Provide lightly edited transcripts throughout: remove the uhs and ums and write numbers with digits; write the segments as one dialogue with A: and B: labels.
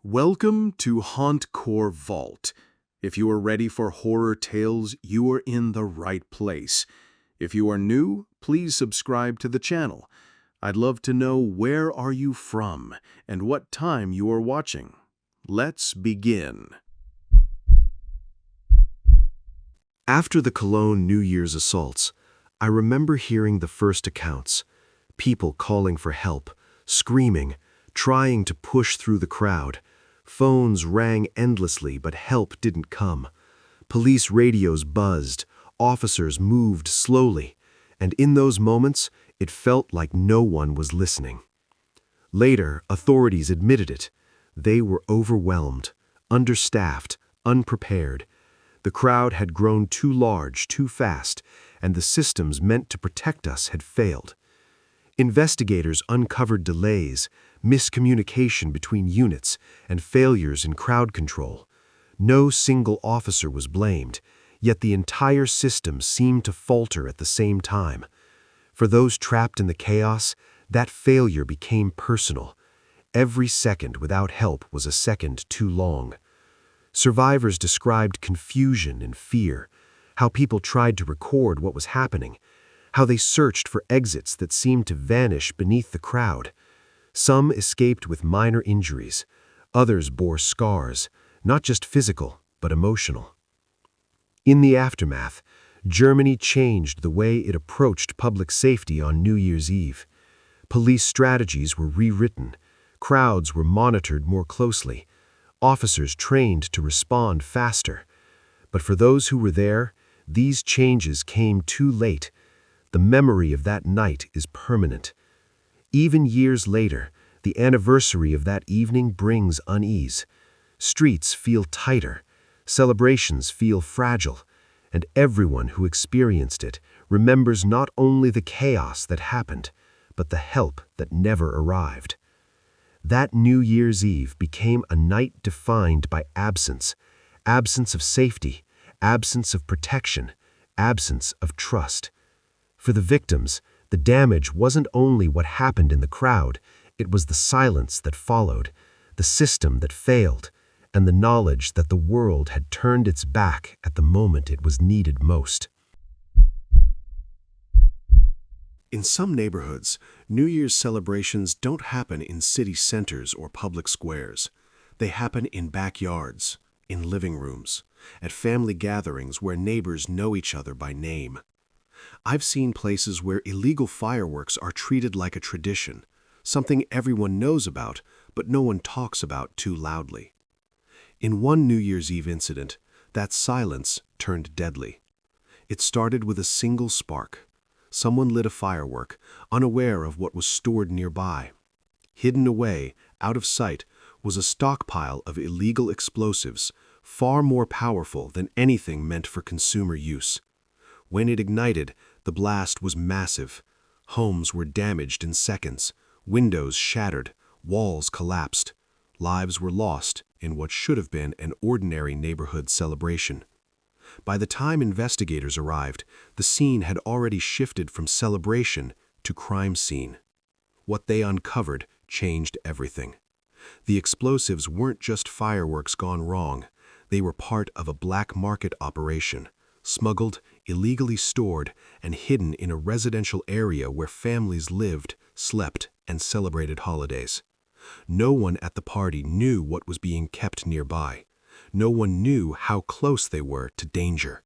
A: Welcome to Hauntcore Vault. If you are ready for horror tales, you are in the right place. If you are new, please subscribe to the channel. I'd love to know where are you from and what time you are watching. Let's begin. After the Cologne New Year's assaults, I remember hearing the first accounts. People calling for help, screaming, trying to push through the crowd. Phones rang endlessly, but help didn't come. Police radios buzzed, officers moved slowly, and in those moments, it felt like no one was listening. Later, authorities admitted it. They were overwhelmed, understaffed, unprepared. The crowd had grown too large, too fast, and the systems meant to protect us had failed. Investigators uncovered delays, miscommunication between units, and failures in crowd control. No single officer was blamed, yet the entire system seemed to falter at the same time. For those trapped in the chaos, that failure became personal. Every second without help was a second too long. Survivors described confusion and fear, how people tried to record what was happening, how they searched for exits that seemed to vanish beneath the crowd. Some escaped with minor injuries. Others bore scars, not just physical, but emotional. In the aftermath, Germany changed the way it approached public safety on New Year's Eve. Police strategies were rewritten. Crowds were monitored more closely. Officers trained to respond faster. But for those who were there, these changes came too late. The memory of that night is permanent. Even years later, the anniversary of that evening brings unease. Streets feel tighter, celebrations feel fragile, and everyone who experienced it remembers not only the chaos that happened, but the help that never arrived. That New Year's Eve became a night defined by absence of safety, absence of protection, absence of trust. For the victims, the damage wasn't only what happened in the crowd, it was the silence that followed, the system that failed, and the knowledge that the world had turned its back at the moment it was needed most. In some neighborhoods, New Year's celebrations don't happen in city centers or public squares. They happen in backyards, in living rooms, at family gatherings where neighbors know each other by name. I've seen places where illegal fireworks are treated like a tradition, something everyone knows about, but no one talks about too loudly. In one New Year's Eve incident, that silence turned deadly. It started with a single spark. Someone lit a firework, unaware of what was stored nearby. Hidden away, out of sight, was a stockpile of illegal explosives, far more powerful than anything meant for consumer use. When it ignited, the blast was massive. Homes were damaged in seconds, windows shattered, walls collapsed. Lives were lost in what should have been an ordinary neighborhood celebration. By the time investigators arrived, the scene had already shifted from celebration to crime scene. What they uncovered changed everything. The explosives weren't just fireworks gone wrong. They were part of a black market operation, smuggled, illegally stored, and hidden in a residential area where families lived, slept, and celebrated holidays. No one at the party knew what was being kept nearby. No one knew how close they were to danger.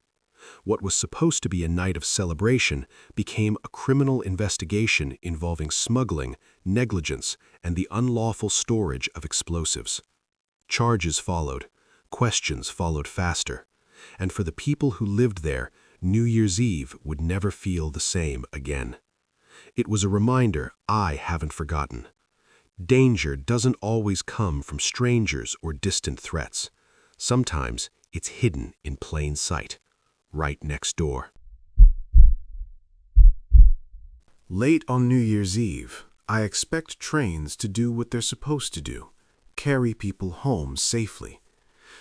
A: What was supposed to be a night of celebration became a criminal investigation involving smuggling, negligence, and the unlawful storage of explosives. Charges followed. Questions followed faster. And for the people who lived there, New Year's Eve would never feel the same again. It was a reminder I haven't forgotten. Danger doesn't always come from strangers or distant threats. Sometimes it's hidden in plain sight, right next door. Late on New Year's Eve, I expect trains to do what they're supposed to do, carry people home safely.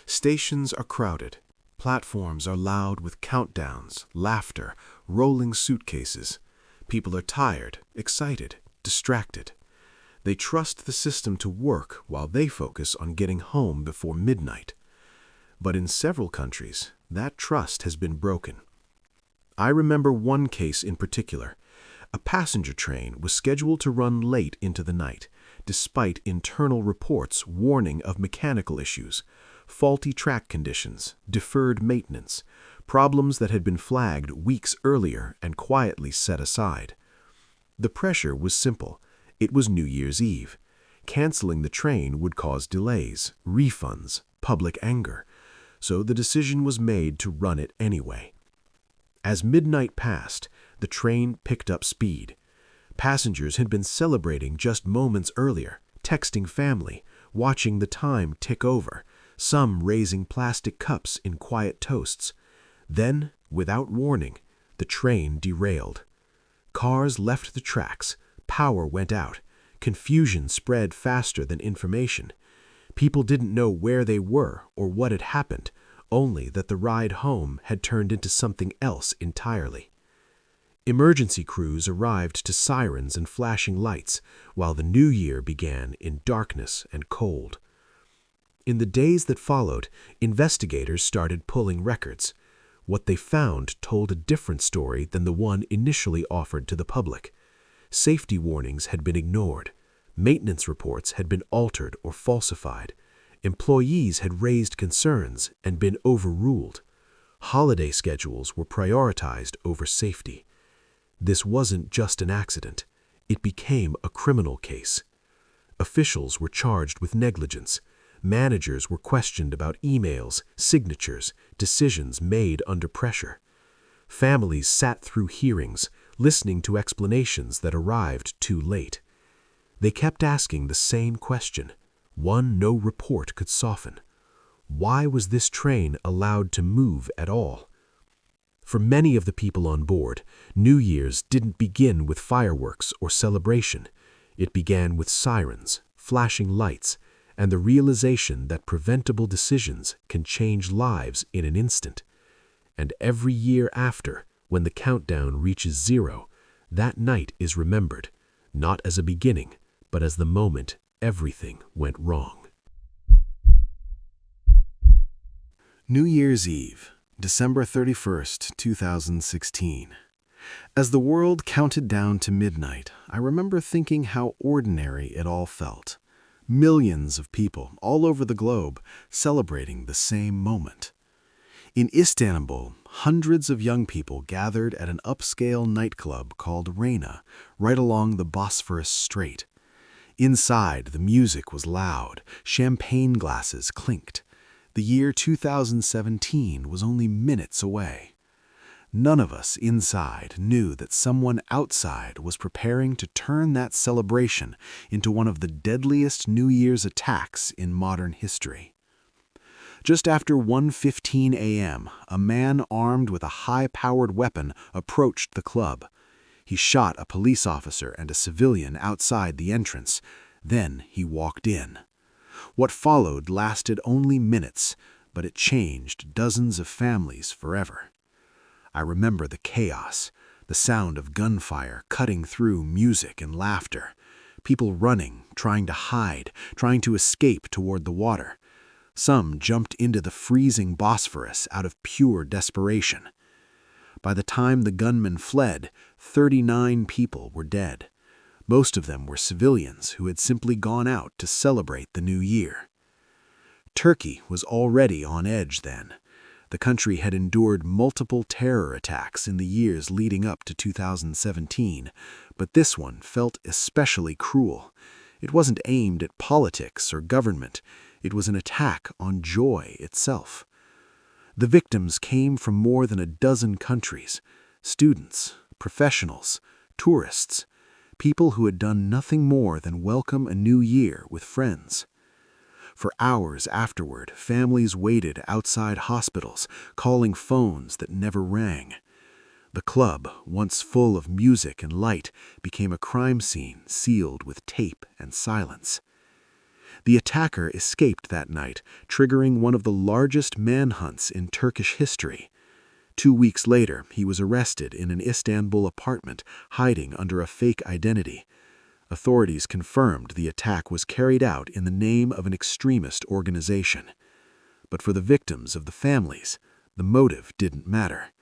A: Stations are crowded. Platforms are loud with countdowns, laughter, rolling suitcases. People are tired, excited, distracted. They trust the system to work while they focus on getting home before midnight. But in several countries, that trust has been broken. I remember one case in particular. A passenger train was scheduled to run late into the night, despite internal reports warning of mechanical issues, faulty track conditions, deferred maintenance, problems that had been flagged weeks earlier and quietly set aside. The pressure was simple. It was New Year's Eve. Canceling the train would cause delays, refunds, public anger, so the decision was made to run it anyway. As midnight passed, the train picked up speed. Passengers had been celebrating just moments earlier, texting family, watching the time tick over, some raising plastic cups in quiet toasts. Then, without warning, the train derailed. Cars left the tracks, power went out, confusion spread faster than information. People didn't know where they were or what had happened, only that the ride home had turned into something else entirely. Emergency crews arrived to sirens and flashing lights, while the new year began in darkness and cold. In the days that followed, investigators started pulling records. What they found told a different story than the one initially offered to the public. Safety warnings had been ignored. Maintenance reports had been altered or falsified. Employees had raised concerns and been overruled. Holiday schedules were prioritized over safety. This wasn't just an accident. It became a criminal case. Officials were charged with negligence. Managers were questioned about emails, signatures, decisions made under pressure. Families sat through hearings, listening to explanations that arrived too late. They kept asking the same question, one no report could soften. Why was this train allowed to move at all? For many of the people on board, New Year's didn't begin with fireworks or celebration. It began with sirens, flashing lights, and the realization that preventable decisions can change lives in an instant. And every year after, when the countdown reaches 0, that night is remembered, not as a beginning, but as the moment everything went wrong. New Year's Eve, December 31st, 2016. As the world counted down to midnight, I remember thinking how ordinary it all felt. Millions of people all over the globe celebrating the same moment. In Istanbul, hundreds of young people gathered at an upscale nightclub called Reyna, right along the Bosphorus Strait. Inside, the music was loud, champagne glasses clinked. The year 2017 was only minutes away. None of us inside knew that someone outside was preparing to turn that celebration into one of the deadliest New Year's attacks in modern history. Just after 1:15 a.m., a man armed with a high-powered weapon approached the club. He shot a police officer and a civilian outside the entrance. Then he walked in. What followed lasted only minutes, but it changed dozens of families forever. I remember the chaos, the sound of gunfire cutting through music and laughter, people running, trying to hide, trying to escape toward the water. Some jumped into the freezing Bosphorus out of pure desperation. By the time the gunmen fled, 39 people were dead. Most of them were civilians who had simply gone out to celebrate the new year. Turkey was already on edge then. The country had endured multiple terror attacks in the years leading up to 2017, but this one felt especially cruel. It wasn't aimed at politics or government. It was an attack on joy itself. The victims came from more than a dozen countries: students, professionals, tourists, people who had done nothing more than welcome a new year with friends. For hours afterward, families waited outside hospitals, calling phones that never rang. The club, once full of music and light, became a crime scene sealed with tape and silence. The attacker escaped that night, triggering one of the largest manhunts in Turkish history. 2 weeks later, he was arrested in an Istanbul apartment, hiding under a fake identity.
B: Authorities confirmed the attack was carried out in the name of an extremist organization. But for the victims of the families, the motive didn't matter.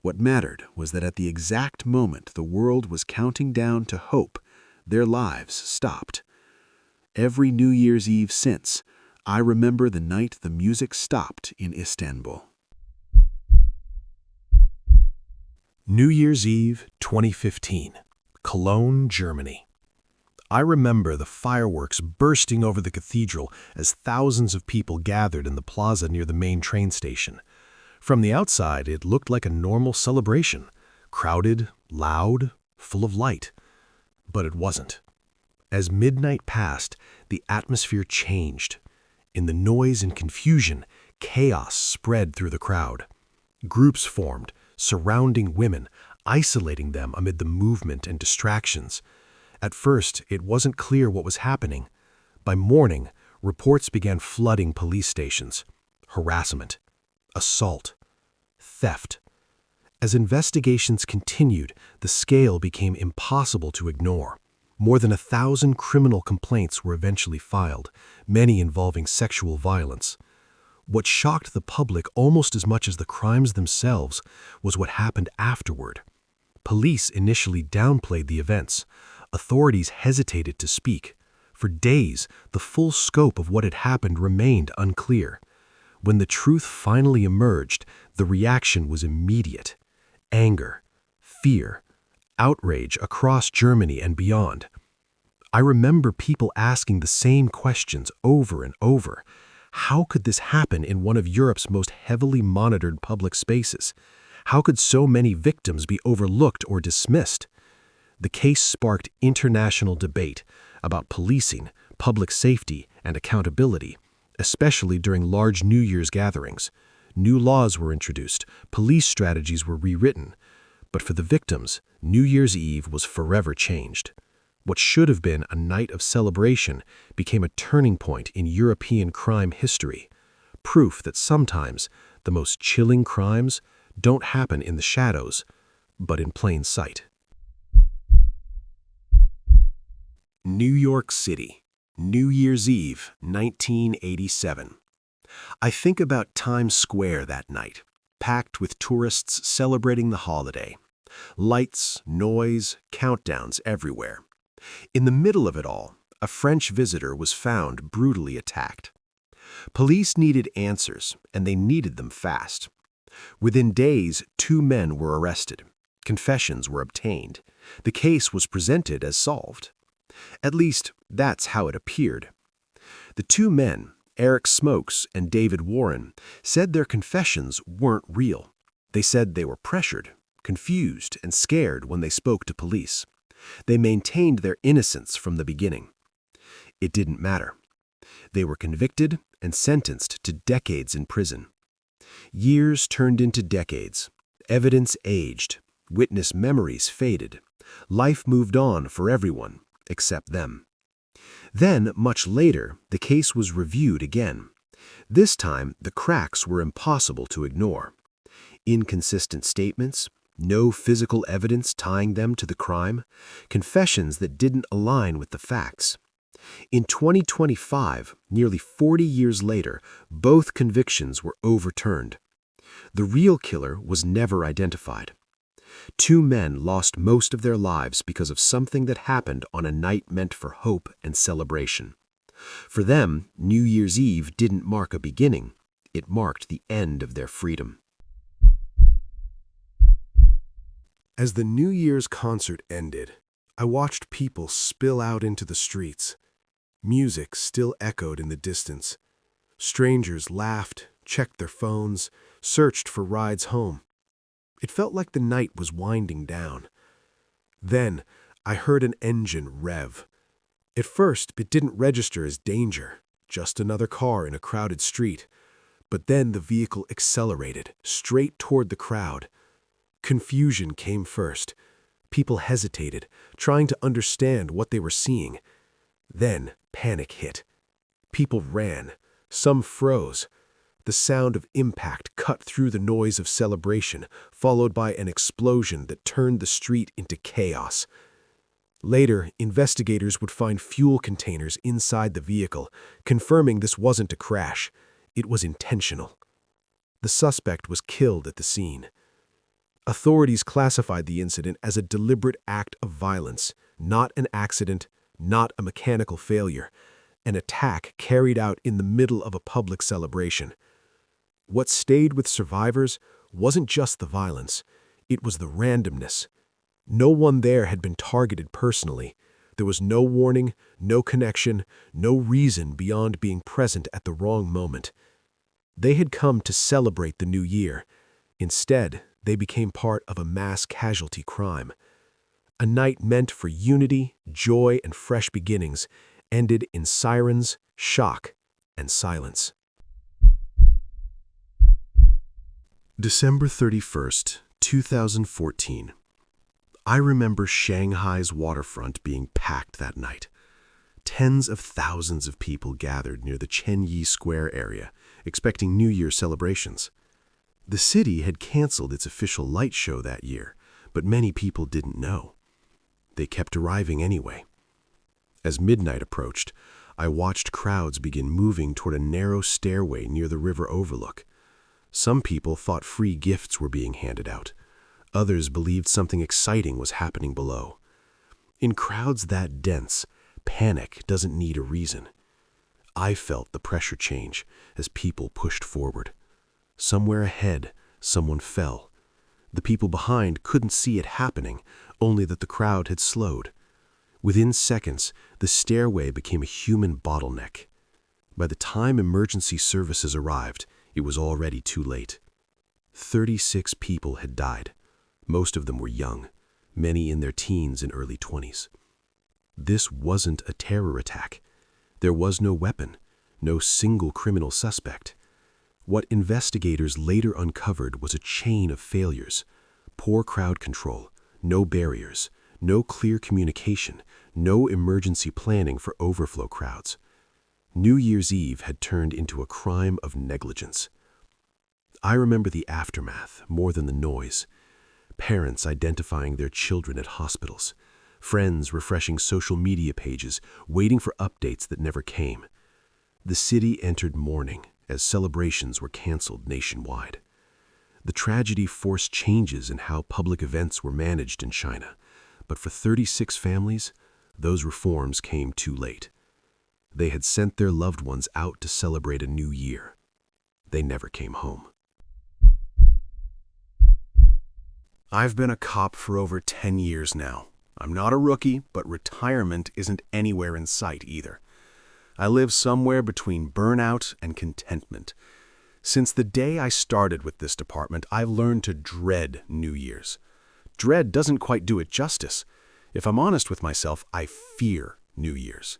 B: What mattered was that at the exact moment the world was counting down to hope, their lives stopped. Every New Year's Eve since, I remember the night the music stopped in Istanbul.
A: New Year's Eve, 2015, Cologne, Germany. I remember the fireworks bursting over the cathedral as thousands of people gathered in the plaza near the main train station. From the outside, it looked like a normal celebration, crowded, loud, full of light. But it wasn't. As midnight passed, the atmosphere changed. In the noise and confusion, chaos spread through the crowd. Groups formed, surrounding women, isolating them amid the movement and distractions. At first, it wasn't clear what was happening. By morning, reports began flooding police stations. Harassment, assault, theft. As investigations continued, the scale became impossible to ignore. More than 1,000 criminal complaints were eventually filed, many involving sexual violence. What shocked the public almost as much as the crimes themselves was what happened afterward. Police initially downplayed the events. Authorities hesitated to speak. For days, the full scope of what had happened remained unclear. When the truth finally emerged, the reaction was immediate. Anger, fear, outrage across Germany and beyond. I remember people asking the same questions over and over. How could this happen in one of Europe's most heavily monitored public spaces? How could so many victims be overlooked or dismissed? The case sparked international debate about policing, public safety, and accountability, especially during large New Year's gatherings. New laws were introduced, police strategies were rewritten. But for the victims, New Year's Eve was forever changed. What should have been a night of celebration became a turning point in European crime history. Proof that sometimes the most chilling crimes don't happen in the shadows, but in plain sight. New York City, New Year's Eve, 1987. I think about Times Square that night, packed with tourists celebrating the holiday. Lights, noise, countdowns everywhere. In the middle of it all, a French visitor was found brutally attacked. Police needed answers, and they needed them fast. Within days, 2 men were arrested. Confessions were obtained. The case was presented as solved. At least, that's how it appeared. The 2 men, Eric Smokes and David Warren, said their confessions weren't real. They said they were pressured, confused, and scared when they spoke to police. They maintained their innocence from the beginning. It didn't matter. They were convicted and sentenced to decades in prison. Years turned into decades. Evidence aged. Witness memories faded. Life moved on for everyone, except them. Then, much later, the case was reviewed again. This time, the cracks were impossible to ignore. Inconsistent statements, no physical evidence tying them to the crime, confessions that didn't align with the facts. In 2025, nearly 40 years later, both convictions were overturned. The real killer was never identified. 2 men lost most of their lives because of something that happened on a night meant for hope and celebration. For them, New Year's Eve didn't mark a beginning, it marked the end of their freedom. As the New Year's concert ended, I watched people spill out into the streets. Music still echoed in the distance. Strangers laughed, checked their phones, searched for rides home. It felt like the night was winding down. Then, I heard an engine rev. At first, it didn't register as danger, just another car in a crowded street. But then the vehicle accelerated, straight toward the crowd. Confusion came first. People hesitated, trying to understand what they were seeing. Then, panic hit. People ran. Some froze. The sound of impact cut through the noise of celebration, followed by an explosion that turned the street into chaos.
C: Later, investigators would find fuel containers inside the vehicle, confirming this wasn't a crash. It was intentional. The suspect was killed at the scene. Authorities classified the incident as a deliberate act of violence, not an accident, not a mechanical failure, an attack carried out in the middle of a public celebration. What stayed with survivors wasn't just the violence, it was the randomness. No one there had been targeted personally. There was no warning, no connection, no reason beyond being present at the wrong moment. They had come to celebrate the new year. Instead, they became part of a mass casualty crime. A night meant for unity, joy, and fresh beginnings ended in sirens, shock, and silence.
A: December 31st, 2014. I remember Shanghai's waterfront being packed that night. Tens of thousands of people gathered near the Chenyi Square area, expecting New Year celebrations. The city had canceled its official light show that year, but many people didn't know. They kept arriving anyway. As midnight approached, I watched crowds begin moving toward a narrow stairway near the river overlook. Some people thought free gifts were being handed out. Others believed something exciting was happening below. In crowds that dense, panic doesn't need a reason. I felt the pressure change as people pushed forward. Somewhere ahead, someone fell. The people behind couldn't see it happening, only that the crowd had slowed. Within seconds, the stairway became a human bottleneck. By the time emergency services arrived, it was already too late. 36 people had died. Most of them were young, many in their teens and early 20s. This wasn't a terror attack. There was no weapon, no single criminal suspect. What investigators later uncovered was a chain of failures: poor crowd control, no barriers, no clear communication, no emergency planning for overflow crowds. New Year's Eve had turned into a crime of negligence. I remember the aftermath more than the noise. Parents identifying their children at hospitals, friends refreshing social media pages, waiting for updates that never came. The city entered mourning as celebrations were canceled nationwide. The tragedy forced changes in how public events were managed in China, but for 36 families, those reforms came too late. They had sent their loved ones out to celebrate a new year. They never came home.
B: I've been a cop for over 10 years now. I'm not a rookie, but retirement isn't anywhere in sight either. I live somewhere between burnout and contentment. Since the day I started with this department, I've learned to dread New Year's. Dread doesn't quite do it justice. If I'm honest with myself, I fear New Year's.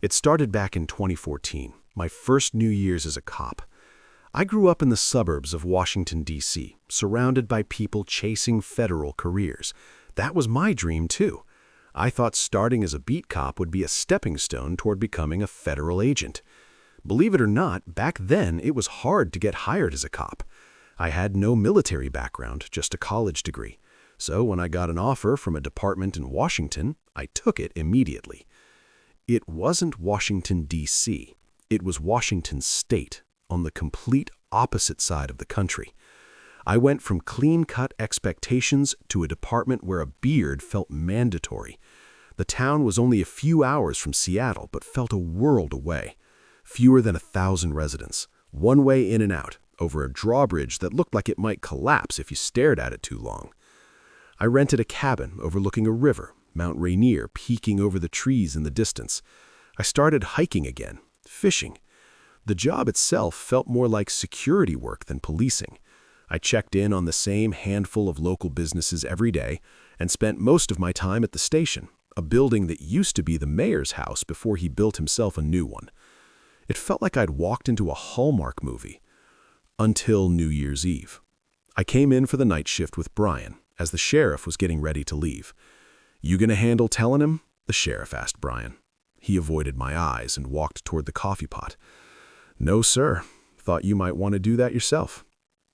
B: It started back in 2014, my first New Year's as a cop. I grew up in the suburbs of Washington, D.C., surrounded by people chasing federal careers. That was my dream, too. I thought starting as a beat cop would be a stepping stone toward becoming a federal agent. Believe it or not, back then it was hard to get hired as a cop. I had no military background, just a college degree. So when I got an offer from a department in Washington, I took it immediately. It wasn't Washington, D.C. It was Washington State, on the complete opposite side of the country. I went from clean-cut expectations to a department where a beard felt mandatory. The town was only a few hours from Seattle, but felt a world away. Fewer than 1,000 residents, one way in and out, over a drawbridge that looked like it might collapse if you stared at it too long. I rented a cabin overlooking a river, Mount Rainier peeking over the trees in the distance. I started hiking again, fishing. The job itself felt more like security work than policing. I checked in on the same handful of local businesses every day and spent most of my time at the station, a building that used to be the mayor's house before he built himself a new one. It felt like I'd walked into a Hallmark movie. Until New Year's Eve. I came in for the night shift with Brian, as the sheriff was getting ready to leave. "You gonna handle telling him?" the sheriff asked Brian. He avoided my eyes and walked toward the coffee pot. "No, sir. Thought you might want to do that yourself."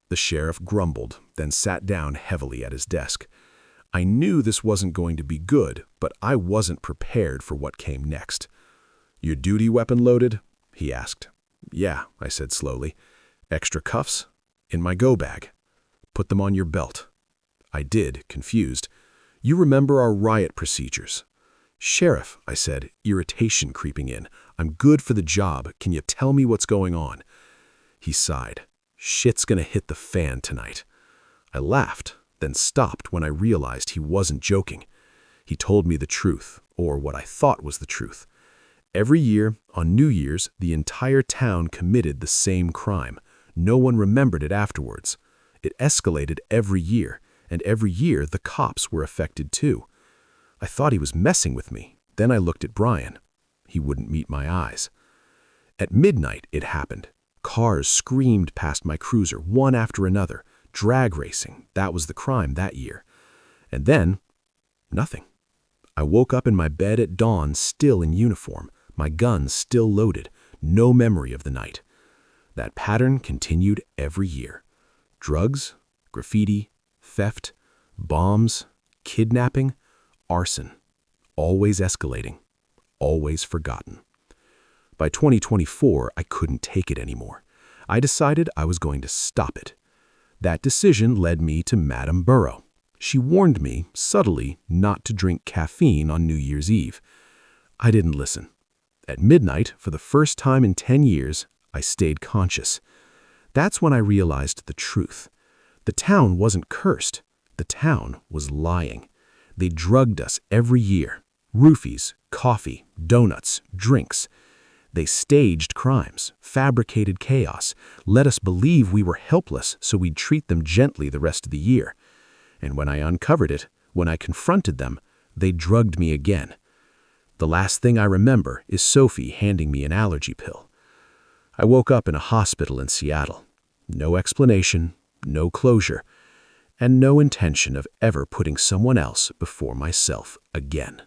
B: The sheriff grumbled, then sat down heavily at his desk.
C: I knew this wasn't going to be good, but I wasn't prepared for what came next. "Your duty weapon loaded?" he asked. "Yeah," I said slowly. "Extra cuffs?" "In my go bag." "Put them on your belt." I did, confused. "You remember our riot procedures?" "Sheriff," I said, irritation creeping in. "I'm good for the job. Can you tell me what's going on?" He sighed. "Shit's gonna hit the fan tonight." I laughed, then stopped when I realized he wasn't joking. He told me the truth, or what I thought was the truth. Every year, on New Year's, the entire town committed the same crime. No one remembered it afterwards. It escalated every year, and every year the cops were affected too. I thought he was messing with me. Then I looked at Brian. He wouldn't meet my eyes. At midnight, it happened. Cars screamed past my cruiser, one after another. Drag racing, that was the crime that year. And then, nothing. I woke up in my bed at dawn, still in uniform, my gun still loaded, no memory of the night. That pattern continued every year. Drugs, graffiti, theft, bombs, kidnapping, arson. Always escalating, always forgotten. By 2024, I couldn't take it anymore. I decided I was going to stop it. That decision led me to Madame Burrow. She warned me, subtly, not to drink caffeine on New Year's Eve. I didn't listen. At midnight, for the first time in 10 years, I stayed conscious. That's when I realized the truth. The town wasn't cursed. The town was lying. They drugged us every year. Roofies, coffee, donuts, drinks. They staged crimes, fabricated chaos, let us believe we were helpless so we'd treat them gently the rest of the year. And when I uncovered it, when I confronted them, they drugged me again. The last thing I remember is Sophie handing me an allergy pill. I woke up in a hospital in Seattle. No explanation, no closure, and no intention of ever putting someone else before myself again.